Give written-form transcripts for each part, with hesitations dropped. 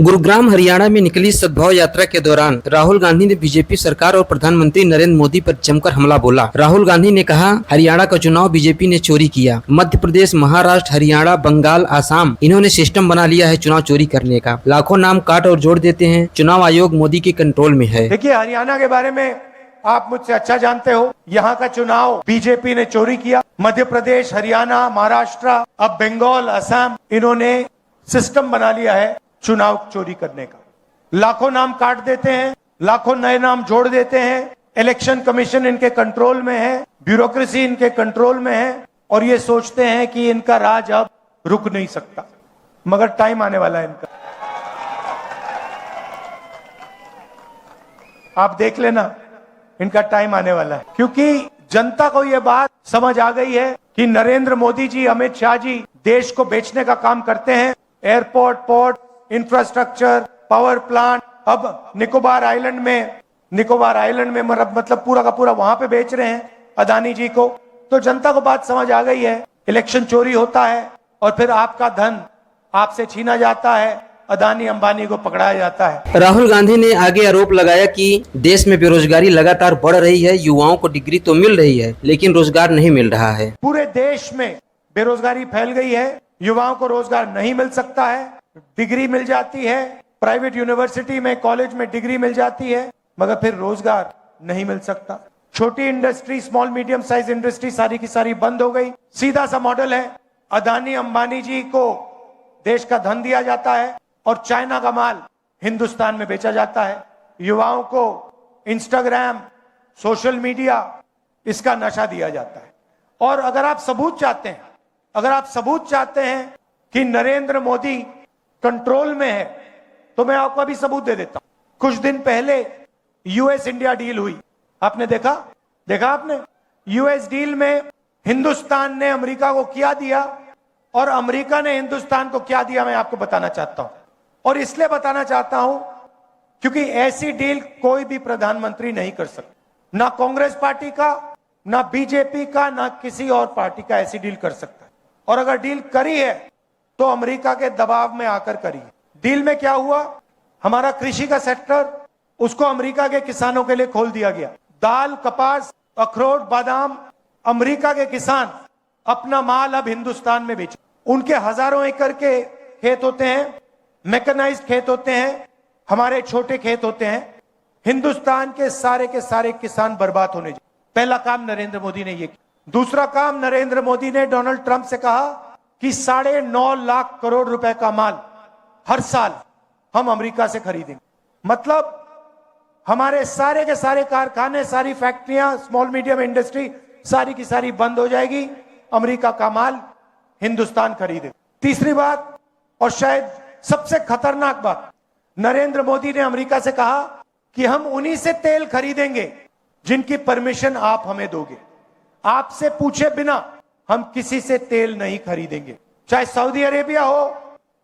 गुरुग्राम हरियाणा में निकली सद्भाव यात्रा के दौरान राहुल गांधी ने बीजेपी सरकार और प्रधानमंत्री नरेंद्र मोदी पर जमकर हमला बोला। राहुल गांधी ने कहा, हरियाणा का चुनाव बीजेपी ने चोरी किया। मध्य प्रदेश, महाराष्ट्र, हरियाणा, बंगाल, आसाम, इन्होंने सिस्टम बना लिया है चुनाव चोरी करने का। लाखों नाम काट और जोड़ देते हैं। चुनाव आयोग मोदी के कंट्रोल में है। देखिए, हरियाणा के बारे में आप मुझसे अच्छा जानते हो। यहाँ का चुनाव बीजेपी ने चोरी किया। मध्य प्रदेश, हरियाणा, महाराष्ट्र, अब बंगाल, असम, इन्होंने सिस्टम बना लिया है चुनाव चोरी करने का। लाखों नाम काट देते हैं, लाखों नए नाम जोड़ देते हैं। इलेक्शन कमीशन इनके कंट्रोल में है, ब्यूरोक्रेसी इनके कंट्रोल में है और ये सोचते हैं कि इनका राज अब रुक नहीं सकता, मगर टाइम आने वाला है इनका। आप देख लेना, इनका टाइम आने वाला है, क्योंकि जनता को यह बात समझ आ गई है कि नरेंद्र मोदी जी, अमित शाह जी देश को बेचने का काम करते हैं। Airport, port, infrastructure, power plant, अब निकोबार आइलैंड में मतलब पूरा का पूरा वहां पे बेच रहे हैं अदानी जी को। तो जनता को बात समझ आ गई है, इलेक्शन चोरी होता है और फिर आपका धन आपसे छीना जाता है, अदानी अंबानी को पकड़ाया जाता है। राहुल गांधी ने आगे आरोप लगाया कि देश में बेरोजगारी लगातार बढ़ रही है। युवाओं को डिग्री तो मिल रही है लेकिन रोजगार नहीं मिल रहा है। पूरे देश में बेरोजगारी फैल गई है, युवाओं को रोजगार नहीं मिल सकता है। डिग्री मिल जाती है, प्राइवेट यूनिवर्सिटी में, कॉलेज में डिग्री मिल जाती है, मगर फिर रोजगार नहीं मिल सकता। छोटी industry, small medium size industry सारी की सारी बंद हो गई। सीधा सा मॉडल है, अदानी अंबानी जी को देश का धन दिया जाता है और चाइना का माल हिंदुस्तान में बेचा जाता है। युवाओं को इंस्टाग्राम, सोशल मीडिया, इसका नशा दिया जाता है। और अगर आप सबूत चाहते हैं कि नरेंद्र मोदी कंट्रोल में है, तो मैं आपको अभी सबूत दे देता हूं। कुछ दिन पहले यूएस इंडिया डील हुई, आपने देखा आपने? यूएस डील में हिंदुस्तान ने अमेरिका को क्या दिया और अमेरिका ने हिंदुस्तान को क्या दिया, मैं आपको बताना चाहता हूं। और इसलिए बताना चाहता हूं क्योंकि ऐसी डील कोई भी प्रधानमंत्री नहीं कर सकता, ना कांग्रेस पार्टी का, ना बीजेपी का, ना किसी और पार्टी का ऐसी डील कर सकता है। और अगर डील करी है तो अमेरिका के दबाव में आकर करी है। डील में क्या हुआ, हमारा कृषि का सेक्टर, उसको अमेरिका के किसानों के लिए खोल दिया गया। दाल, कपास, अखरोट, बादाम, अमेरिका के किसान अपना माल अब हिंदुस्तान में बेचे। उनके हजारों एकड़ के खेत होते हैं, मैकेनाइज्ड खेत होते हैं, हमारे छोटे खेत होते हैं। हिंदुस्तान के सारे किसान बर्बाद होने जाए। पहला काम नरेंद्र मोदी ने ये किया। दूसरा काम, नरेंद्र मोदी ने डोनाल्ड ट्रंप से कहा कि 9.5 लाख करोड़ रुपए का माल हर साल हम अमेरिका से खरीदेंगे। मतलब हमारे सारे के सारे कारखाने, सारी फैक्ट्रियां, स्मॉल मीडियम इंडस्ट्री सारी की सारी बंद हो जाएगी, अमेरिका का माल हिंदुस्तान खरीदेगा। तीसरी बात, और शायद सबसे खतरनाक बात, नरेंद्र मोदी ने अमेरिका से कहा कि हम उन्हीं से तेल खरीदेंगे जिनकी परमिशन आप हमें दोगे। आपसे पूछे बिना हम किसी से तेल नहीं खरीदेंगे, चाहे सऊदी अरेबिया हो,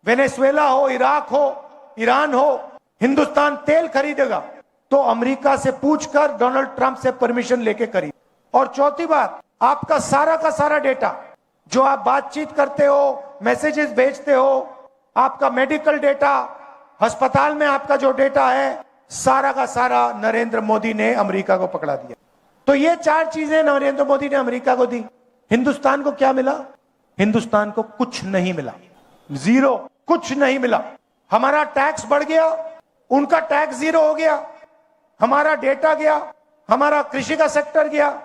वेनेजुएला हो, इराक हो, ईरान हो। हिंदुस्तान तेल खरीदेगा तो अमेरिका से पूछकर, डोनाल्ड ट्रंप से परमिशन लेके खरीद। और चौथी बात, आपका सारा का सारा डेटा जो आप बातचीत करते हो, मैसेजेस भेजते हो, आपका मेडिकल डेटा, अस्पताल में आपका जो डेटा है, सारा का सारा नरेंद्र मोदी ने अमेरिका को पकड़ा दिया। तो ये 4 चीजें नरेंद्र मोदी ने अमेरिका को दी। हिंदुस्तान को क्या मिला? हिंदुस्तान को कुछ नहीं मिला, जीरो, कुछ नहीं मिला। हमारा टैक्स बढ़ गया, उनका टैक्स जीरो हो गया, हमारा डेटा गया, हमारा कृषि का सेक्टर गया,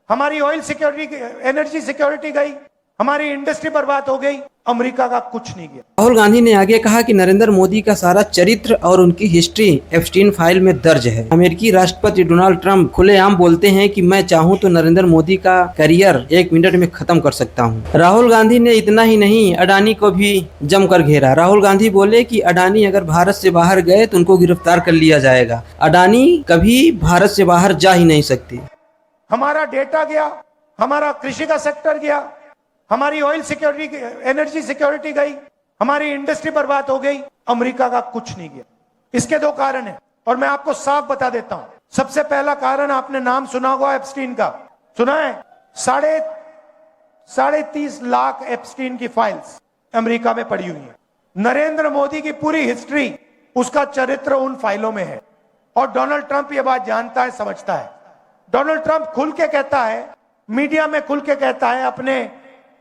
हमारी ऑयल सिक्योरिटी, एनर्जी सिक्योरिटी गई, हमारी इंडस्ट्री बर्बाद हो गई, अमेरिका का कुछ नहीं गया। राहुल गांधी ने आगे कहा कि नरेंद्र मोदी का सारा चरित्र और उनकी हिस्ट्री एप्स्टीन फाइल में दर्ज है। अमेरिकी राष्ट्रपति डोनाल्ड ट्रंप खुलेआम बोलते हैं कि मैं चाहूं तो नरेंद्र मोदी का करियर 1 मिनट में खत्म कर सकता हूं। राहुल गांधी ने इतना ही नहीं, अडानी को भी जमकर घेरा। राहुल गांधी बोले कि अडानी अगर भारत से बाहर गए तो उनको गिरफ्तार कर लिया जाएगा। अडानी कभी भारत से बाहर जा ही नहीं सकती। हमारा डेटा गया, हमारा कृषि का सेक्टर गया, हमारी ऑयल सिक्योरिटी, एनर्जी सिक्योरिटी गई, हमारी इंडस्ट्री बर्बाद हो गई, अमेरिका का कुछ नहीं गया। इसके 2 कारण हैं और मैं आपको साफ बता देता हूं। सबसे पहला कारण, आपने नाम सुना होगा एप्स्टीन का, सुना है? 30.5 लाख एप्स्टीन की फाइल्स अमेरिका में पड़ी हुई है। नरेंद्र मोदी की पूरी हिस्ट्री उसका चरित्र उन फाइलों में है। और डोनाल्ड ट्रंप ये बात जानता है, समझता है। डोनाल्ड ट्रंप खुल के कहता है, मीडिया में खुल के कहता है, अपने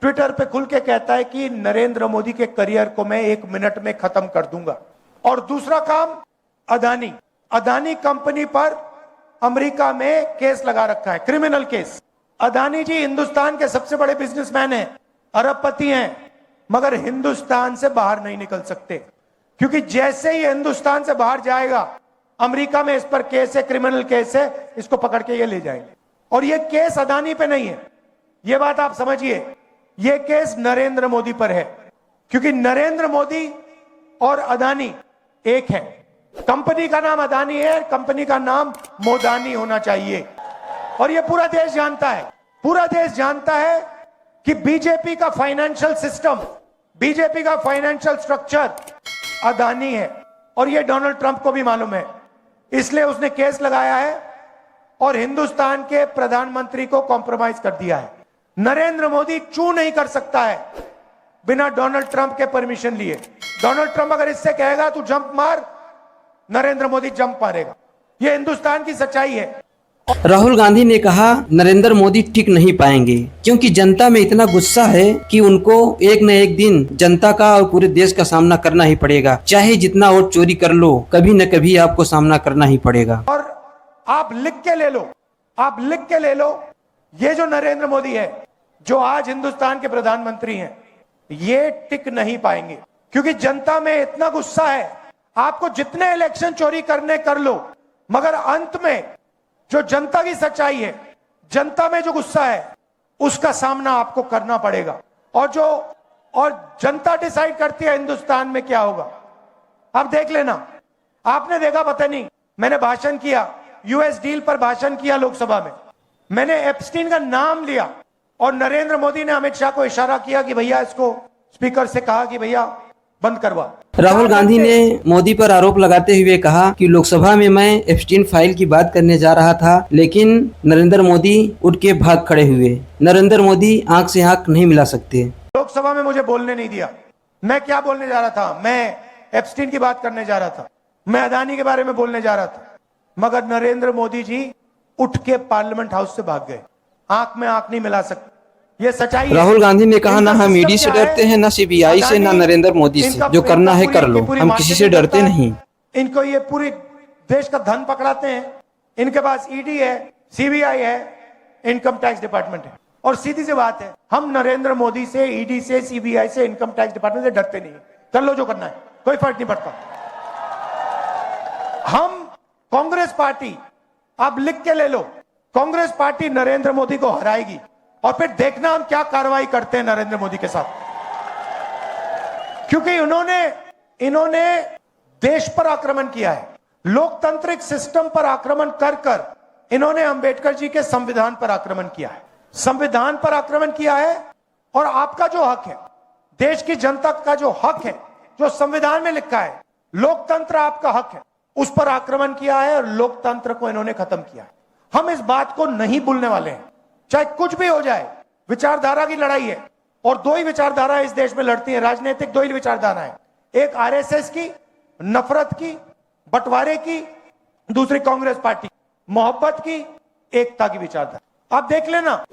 ट्विटर पे खुल के कहता है कि नरेंद्र मोदी के करियर को मैं 1 मिनट में खत्म कर दूंगा। और दूसरा काम, अदानी कंपनी पर अमेरिका में केस लगा रखा है, क्रिमिनल केस। अदानी जी हिंदुस्तान के सबसे बड़े बिजनेसमैन हैं, अरबपति हैं, मगर हिंदुस्तान से बाहर नहीं निकल सकते, क्योंकि जैसे ही हिंदुस्तान से बाहर जाएगा, अमेरिका में इस पर केस है, क्रिमिनल केस है, इसको पकड़ के ये ले जाएंगे। और ये केस अदानी पे नहीं है, ये बात आप समझिए, ये केस नरेंद्र मोदी पर है, क्योंकि नरेंद्र मोदी और अदानी एक है। कंपनी का नाम अदानी है, कंपनी का नाम मोदानी होना चाहिए। और ये पूरा देश जानता है, पूरा देश जानता है कि बीजेपी का फाइनेंशियल सिस्टम, बीजेपी का फाइनेंशियल स्ट्रक्चर अदानी है। और ये डोनाल्ड ट्रंप को भी मालूम है, इसलिए उसने केस लगाया है और हिंदुस्तान के प्रधानमंत्री को कॉम्प्रोमाइज कर दिया है। नरेंद्र मोदी चू नहीं कर सकता है बिना डोनाल्ड ट्रंप के परमिशन लिए। डोनाल्ड ट्रंप अगर इससे कहेगा तू जंप मार, नरेंद्र मोदी जंप मारेगा। यह हिंदुस्तान की सच्चाई है। राहुल गांधी ने कहा नरेंद्र मोदी टिक नहीं पाएंगे, क्योंकि जनता में इतना गुस्सा है कि उनको एक न एक दिन जनता का और पूरे देश का सामना करना ही पड़ेगा। चाहे जितना वोट चोरी कर लो, कभी न कभी आपको सामना करना ही पड़ेगा। और आप लिख के ले लो, आप लिख के ले लो, ये जो नरेंद्र मोदी है, जो आज हिंदुस्तान के प्रधानमंत्री हैं, ये टिक नहीं पाएंगे, क्योंकि जनता में इतना गुस्सा है। आपको जितने इलेक्शन चोरी करने कर लो, मगर अंत में जो जनता की सच्चाई है, जनता में जो गुस्सा है, उसका सामना आपको करना पड़ेगा। और जनता डिसाइड करती है हिंदुस्तान में क्या होगा। आप देख लेना, आपने देखा, पता नहीं, मैंने भाषण किया, यूएस डील पर भाषण किया लोकसभा में, मैंने एप्स्टीन का नाम लिया और नरेंद्र मोदी ने अमित शाह को इशारा किया कि भैया, इसको स्पीकर से कहा कि भैया बंद करवा। राहुल गांधी ने मोदी पर आरोप लगाते हुए कहा कि लोकसभा में मैं एप्स्टीन फाइल की बात करने जा रहा था, लेकिन नरेंद्र मोदी उठ के भाग खड़े हुए। नरेंद्र मोदी आंख से आंख नहीं मिला सकते। लोकसभा में मुझे बोलने नहीं दिया। मैं क्या बोलने जा रहा था? मैं एप्स्टीन की बात करने जा रहा था, मैं अदानी के बारे में बोलने जा रहा था, मगर नरेंद्र मोदी जी उठ के पार्लियामेंट हाउस से भाग गए। आंख में आंख नहीं मिला सकते, ये सच्चाई है। राहुल गांधी ने कहा ना हम ईडी से डरते हैं, ना सीबीआई से, ना नरेंद्र मोदी से। जो करना है कर लो, हम किसी से डरते नहीं। इनको ये पूरी देश का धन पकड़ाते हैं, इनके पास ईडी है, सीबीआई है, इनकम टैक्स डिपार्टमेंट है। और सीधी सी बात है, हम नरेंद्र मोदी से, ईडी से, सीबीआई से, इनकम टैक्स डिपार्टमेंट से डरते नहीं। कर लो जो करना है, कोई फर्क नहीं पड़ता। हम कांग्रेस पार्टी, आप लिख के ले लो, कांग्रेस पार्टी नरेंद्र मोदी को हराएगी और फिर देखना हम क्या कार्रवाई करते हैं नरेंद्र मोदी के साथ। क्योंकि इन्होंने देश पर आक्रमण किया है, लोकतांत्रिक सिस्टम पर आक्रमण कर इन्होंने अंबेडकर जी के संविधान पर आक्रमण किया है। संविधान पर आक्रमण किया है और आपका जो हक है, देश की जनता का जो हक है, जो संविधान में लिखा है, लोकतंत्र आपका हक है, उस पर आक्रमण किया है और लोकतंत्र को इन्होंने खत्म किया है। हम इस बात को नहीं भूलने वाले हैं, चाहे कुछ भी हो जाए। विचारधारा की लड़ाई है और दो ही विचारधारा इस देश में लड़ती है, राजनीतिक दो ही विचारधारा है, एक आरएसएस की, नफरत की, बंटवारे की, दूसरी कांग्रेस पार्टी, मोहब्बत की, एकता की विचारधारा। आप देख लेना,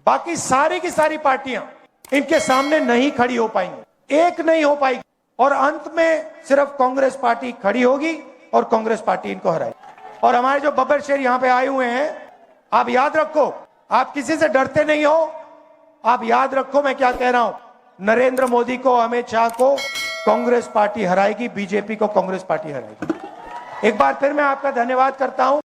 बाकी सारी की सारी पार्टियां इनके सामने नहीं खड़ी हो पाएंगी, एक नहीं हो पाएगी, और अंत में सिर्फ कांग्रेस पार्टी खड़ी होगी और कांग्रेस पार्टी इनको हराएगी। और हमारे जो बब्बर शेर यहां पे आए हुए हैं, आप याद रखो, आप किसी से डरते नहीं हो। आप याद रखो मैं क्या कह रहा हूं, नरेंद्र मोदी को, अमित शाह को कांग्रेस पार्टी हराएगी, बीजेपी को कांग्रेस पार्टी हराएगी। एक बार फिर मैं आपका धन्यवाद करता हूं।